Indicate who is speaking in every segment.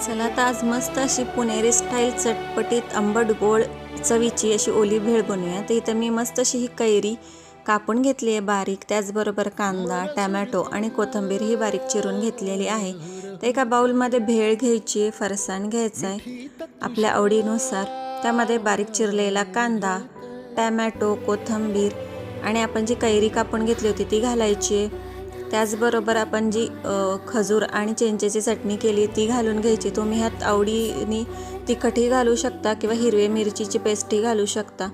Speaker 1: चला तर आज मस्त अशी पुणेरी स्टाईल चटपटीत आंबट गोड चवीची अशी ओली भेळ बनवूया। तर इथं मी मस्त अशी ही कैरी कापून घेतली आहे बारीक, त्याचबरोबर कांदा, टोमॅटो आणि कोथिंबीर ही बारीक चिरून घेतलेली आहे। तर एका बाउलमध्ये भेळ घ्यायची, फरसाण घ्यायचा आहे आपल्या आवडीनुसार, त्यामध्ये बारीक चिरलेला कांदा, टोमॅटो, कोथिंबीर आणि आपण जी कैरी कापून घेतली होती ती घालायची। त्याचबरोबर आपण जी खजूर आणि चिंचेची चटणी केली ती घालून घ्यायची। तुम्ही ह्यात आवडीने तिखटही घालू शकता किंवा हिरवी मिरचीची पेस्टही घालू शकता।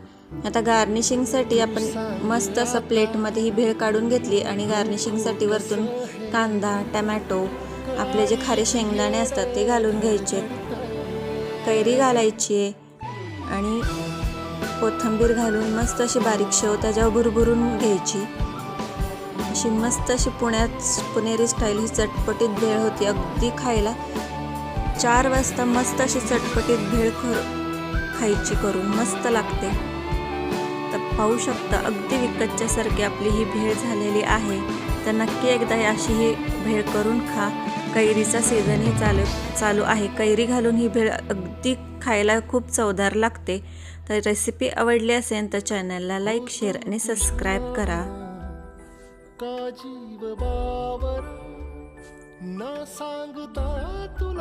Speaker 1: आता गार्निशिंगसाठी आपण मस्त असं प्लेटमध्ये ही भेळ काढून घेतली आणि गार्निशिंगसाठी वरतून कांदा, टोमॅटो, आपले जे खारे शेंगदाणे असतात ते घालून घ्यायचे, कैरी घालायची आणि कोथिंबीर घालून मस्त अशी बारीक शेव त्याच्यावर भुरभुरून घ्यायची। अशी मस्त अशी पुणेरी स्टाईल ही चटपटीत भेळ होती। अगदी खायला 4 वाजता मस्त अशी चटपटीत भेळ खायची करून मस्त लागते। तर पाहू शकता अगदी विकतच्यासारखी आपली ही भेळ झालेली आहे। तर नक्की एकदा अशी ही भेळ करून खा। कैरीचा सीझनही चालू आहे। कैरी घालून ही भेळ अगदी खायला खूप चवदार लागते। तर रेसिपी आवडली असेल तर चॅनलला लाईक, शेअर आणि सबस्क्राईब करा।
Speaker 2: का जीव बावर न सांगता तुला